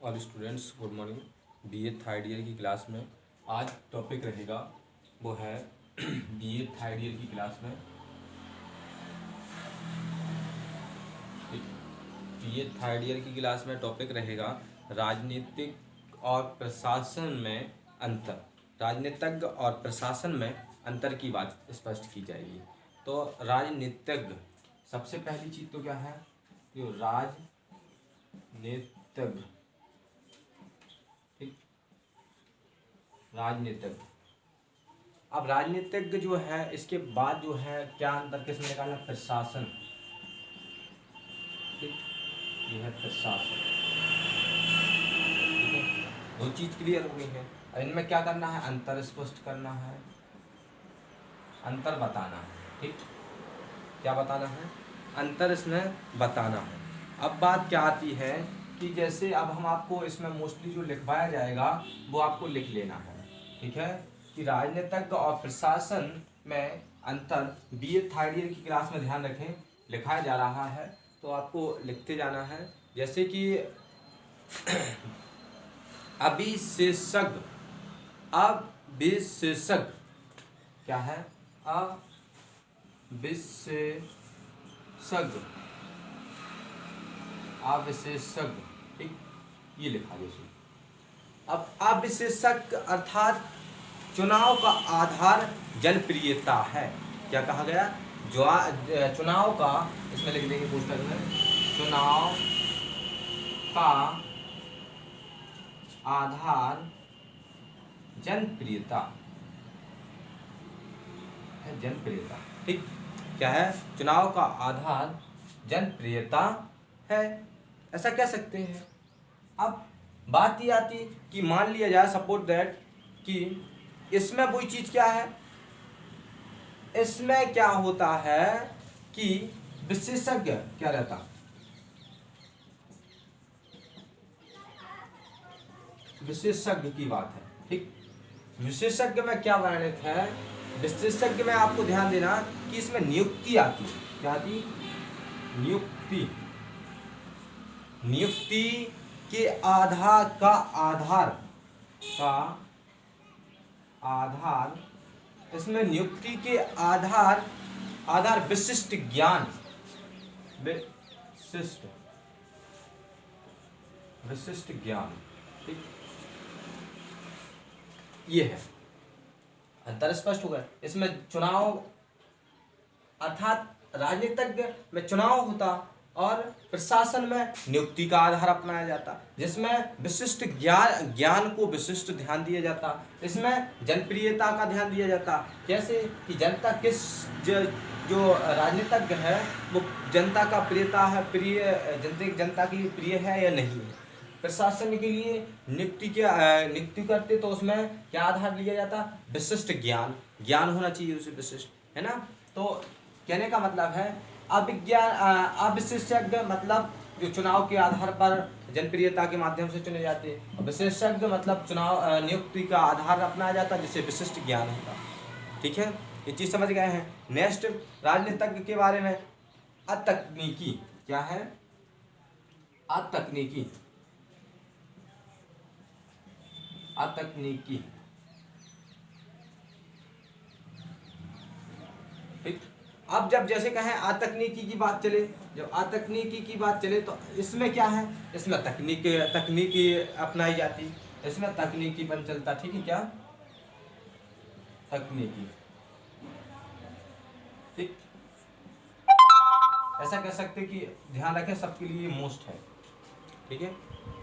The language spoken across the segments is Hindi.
All students good morning. BA third year की क्लास में आज टॉपिक रहेगा वो है बीए थर्ड ईयर की क्लास में बीए थर्ड ईयर की क्लास में टॉपिक रहेगा राजनीतिक और प्रशासन में अंतर। राजनीतिज्ञ और प्रशासन में अंतर की बात स्पष्ट की जाएगी। तो राजनीतिज्ञ सबसे पहली चीज़ तो क्या है, जो राजनीतिज्ञ राजनीतिज्ञ। अब राजनीतिज्ञ जो है इसके बाद जो है क्या अंतर किसमें निकालना, प्रशासन। ठीक, ये है प्रशासन। ठीक है, दो चीज क्लियर हो गई है। अब इनमें क्या करना है, अंतर स्पष्ट करना है, अंतर बताना है। ठीक, क्या बताना है, अंतर इसमें बताना है। अब बात क्या आती है कि जैसे अब हम आपको इसमें मोस्टली जो लिखवाया जाएगा वो आपको लिख लेना है। ठीक है, कि राजनीतिज्ञ और प्रशासन में अंतर बीए थर्ड ईयर की क्लास में ध्यान रखें लिखाया जा रहा है, तो आपको लिखते जाना है। जैसे कि अभिशेषज्ञ, अभिशेषज्ञ क्या है, अविशेषज्ञ, अविशेषज्ञ। ठीक, ये लिखा जैसे। अब अविशेषज्ञ अर्थात चुनाव का आधार जनप्रियता है। क्या कहा गया, जो चुनाव का, इसमें लिख देंगे पुस्तक में, चुनाव का आधार जनप्रियता है, जनप्रियता। ठीक, क्या है, चुनाव का आधार जनप्रियता है, ऐसा कह सकते हैं। अब बात ये आती कि मान लिया जाए सपोज दैट कि इसमें वही चीज क्या है, इसमें क्या होता है कि विशेषज्ञ क्या रहता, विशेषज्ञ की बात है। ठीक, विशेषज्ञ में क्या वर्णित है, विशेषज्ञ में आपको ध्यान देना कि इसमें नियुक्ति आती है। क्या आती, नियुक्ति। नियुक्ति के आधार का आधार इसमें नियुक्ति के आधार विशिष्ट ज्ञान, विशिष्ट ज्ञान। ठीक, ये है अंतर स्पष्ट हो गया। इसमें चुनाव अर्थात राजनीतिज्ञ में चुनाव होता और प्रशासन में नियुक्ति का आधार अपनाया जाता, जिसमें विशिष्ट ज्ञान को विशिष्ट ध्यान दिया जाता, इसमें जनप्रियता का ध्यान दिया जाता। कैसे कि जनता किस जो राजनीतिज्ञ है वो जनता का प्रियता है, जनता के लिए प्रिय है या नहीं है। प्रशासन के लिए नियुक्ति करते तो उसमें क्या आधार लिया जाता, विशिष्ट ज्ञान होना चाहिए उसे, विशिष्ट, है ना। तो कहने का मतलब है अविशेषज्ञ मतलब जो चुनाव के आधार पर जनप्रियता के माध्यम से चुने जाते हैं, विशेषज्ञ मतलब चुनाव नियुक्ति का आधार अपनाया जाता जिससे विशिष्ट ज्ञान होता। ठीक है, ये चीज समझ गए हैं। नेक्स्ट, राजनीतिज्ञ के बारे में अतकनीकी। क्या है, अतकनीकी। अतकनीकी। ठीक, अब जब जैसे कहें अतकनीकी की बात चले, जब अतकनीकी की बात चले तो इसमें क्या है, इसमें तकनीकी अपनाई जाती, इसमें तकनीकीपन चलता। ठीक है, क्या तकनीकी। ठीक, ऐसा कह सकते कि ध्यान रखें सबके लिए मोस्ट है। ठीक है,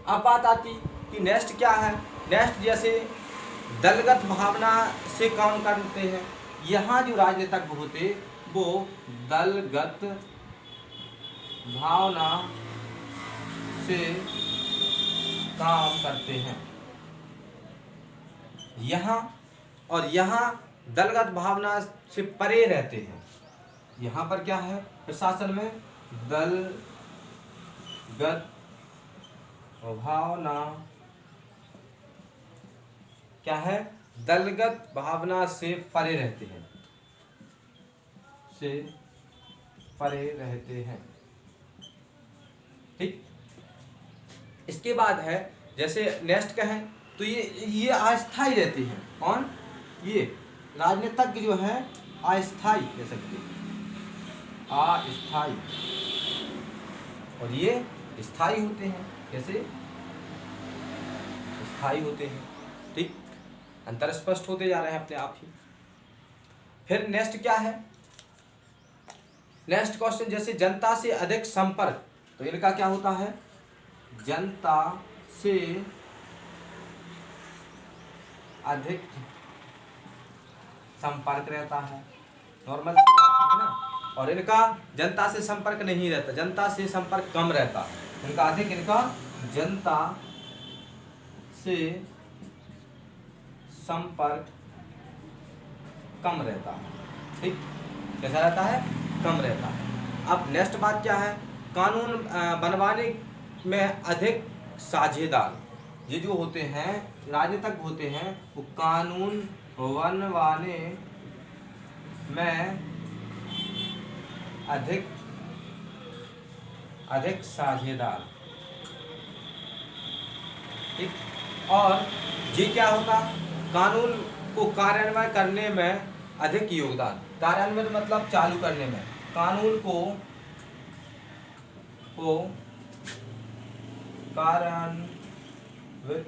अब बात आती कि नेक्स्ट क्या है, नेक्स्ट जैसे दलगत भावना से काम करते हैं। यहाँ जो राजनीतिज्ञ होते वो दलगत भावना से काम करते हैं। यहाँ और यहाँ दलगत भावना से परे रहते हैं। यहाँ पर क्या है, प्रशासन में दलगत भावना क्या है, दलगत भावना से परे रहते हैं, से परे रहते हैं। ठीक, इसके बाद है जैसे नेक्स्ट कहें तो ये अस्थाई रहते हैं। कौन? ये राजनीतिज्ञ जो है अस्थाई कह सकते हैं, अस्थाई, और ये स्थाई होते हैं। कैसे? स्थाई होते हैं। ठीक, अंतर स्पष्ट होते जा रहे हैं अपने आप ही। फिर नेक्स्ट क्या है? नेक्स्ट क्वेश्चन, जैसे जनता से अधिक संपर्क, तो इनका क्या होता है? जनता से अधिक संपर्क रहता है, नॉर्मल सी बात है ना। और इनका जनता से संपर्क नहीं रहता, जनता से संपर्क कम रहता है। इनका अधिक, इनका जनता से संपर्क कम रहता है। ठीक, कैसा रहता है? कम रहता है। अब नेक्स्ट बात क्या है? कानून बनवाने में अधिक साझेदार, ये जो होते हैं राजनीतिज्ञ होते हैं, वो कानून बनवाने में अधिक साझेदार। ठीक, और ये क्या होता? कानून को कार्यान्वयन करने में अधिक योगदान। कार्यान्वयन मतलब चालू करने में, कानून को कार्यान्वित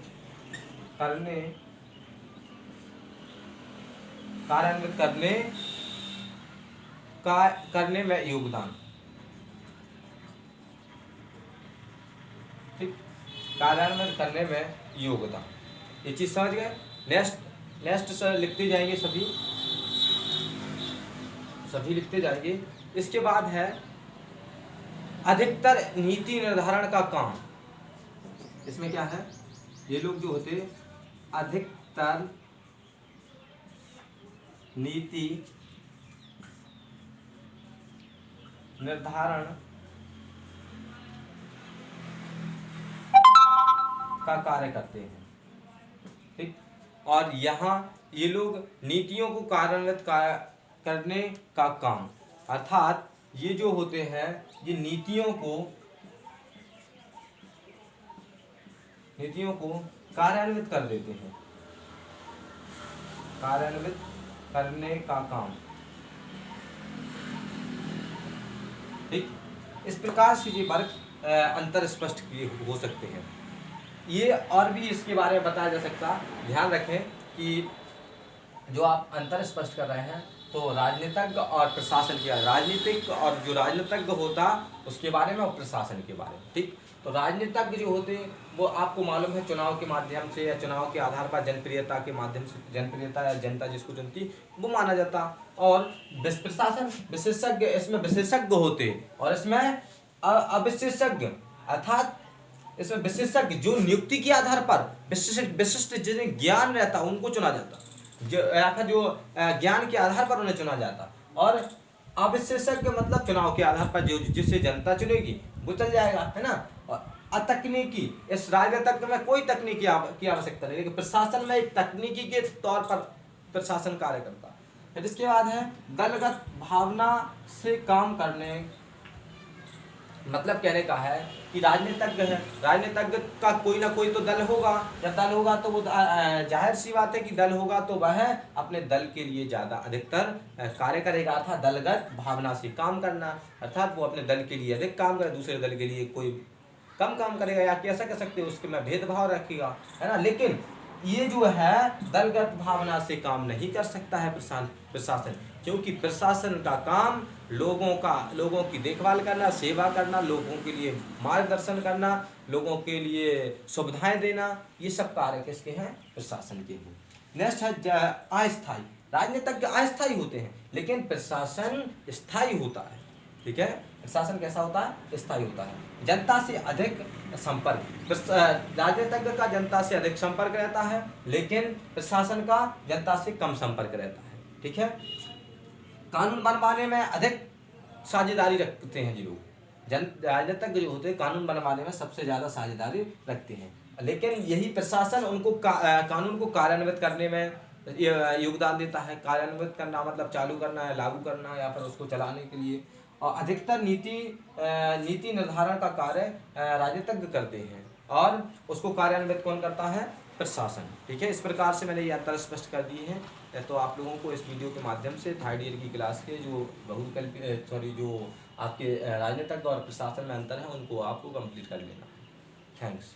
करने में योगदान। ठीक, कार्यान्वयन करने में योगदान, ये चीज समझ गए। नेक्स्ट सर लिखते जाएंगे, सभी लिखते जाएंगे। इसके बाद है अधिकतर नीति निर्धारण का काम। इसमें क्या है? ये लोग जो होते अधिकतर नीति निर्धारण का कार्य करते हैं। ठीक, और यहाँ ये लोग नीतियों को कार्यान्वित करने का काम, अर्थात ये जो होते हैं ये नीतियों को कार्यान्वित कर देते हैं, कार्यान्वित करने का काम। ठीक, इस प्रकार से ये वर्ग अंतर स्पष्ट हो सकते हैं। ये और भी इसके बारे में बताया जा सकता। ध्यान रखें कि जो आप अंतर स्पष्ट कर रहे हैं तो राजनीतिज्ञ और प्रशासन के, राजनीतिक और जो राजनीतिज्ञ होता उसके बारे में और प्रशासन के बारे में। ठीक, तो राजनीतिज्ञ जो होते वो आपको मालूम है चुनाव के माध्यम से या चुनाव के आधार पर जनप्रियता के माध्यम से, जनप्रियता या जनता जिसको चुनती वो माना जाता। और प्रशासन विशेषज्ञ, इसमें विशेषज्ञ होते और इसमें अविशेषज्ञ, अर्थात इसमें विशेषज्ञ जो नियुक्ति के आधार पर विशिष्ट जिन्हें ज्ञान रहता उनको चुना जाता, या फिर जो ज्ञान के आधार पर उन्हें चुना जाता। और अविशेषज्ञ मतलब चुनाव के आधार पर जो जिसे जनता चुनेगी वो चल जाएगा, है ना। और अतकनीकी, इस राजनीतिज्ञ में कोई तकनीकी की आवश्यकता नहीं, लेकिन प्रशासन में एक तकनीकी के तौर पर प्रशासन कार्य करता है। फिर इसके बाद है दलगत भावना से काम करने, मतलब कहने का है कि राजनीतिज्ञ है, राजनीतिज्ञ का कोई ना कोई तो दल होगा, जब दल होगा तो वो जाहिर सी बात है कि दल होगा तो वह अपने दल के लिए ज़्यादा अधिकतर कार्य करेगा, अर्थात दलगत भावना से काम करना, अर्थात वो अपने दल के लिए अधिक काम करे, दूसरे दल के लिए कोई कम काम करेगा, या कैसा कह सकते हो उसके में भेदभाव रखेगा, है ना। लेकिन ये जो है दलगत भावना से काम नहीं कर सकता है प्रशासन, क्योंकि प्रशासन का काम लोगों की देखभाल करना, सेवा करना, लोगों के लिए मार्गदर्शन करना, लोगों के लिए सुविधाएं देना, ये सब कार्य किसके हैं? प्रशासन के हैं। नेक्स्ट है अस्थायी, राजनीतिज्ञ अस्थायी होते हैं लेकिन प्रशासन स्थायी होता है। ठीक है, प्रशासन कैसा होता है? स्थायी होता है। जनता से अधिक संपर्क, राजनीतिज्ञ का जनता से अधिक संपर्क रहता है लेकिन प्रशासन का जनता से कम संपर्क रहता है। ठीक है, कानून बनवाने में अधिक साझेदारी रखते हैं जी लोग, राजनीतिज्ञ जो होते हैं कानून बनवाने में सबसे ज़्यादा साझेदारी रखते हैं, लेकिन यही प्रशासन उनको कानून को कार्यान्वित करने में योगदान देता है। कार्यान्वित करना मतलब चालू करना है, लागू करना, या फिर उसको चलाने के लिए। और अधिकतर नीति निर्धारण का कार्य राजनीतिज्ञ करते हैं और उसको कार्यान्वित कौन करता है? प्रशासन। ठीक है, इस प्रकार से मैंने ये अंतर स्पष्ट कर दिए हैं। तो आप लोगों को इस वीडियो के माध्यम से थर्ड ईयर की क्लास के जो जो आपके राजनीतिज्ञ और प्रशासन में अंतर है उनको आपको कंप्लीट कर लेना है। थैंक्स।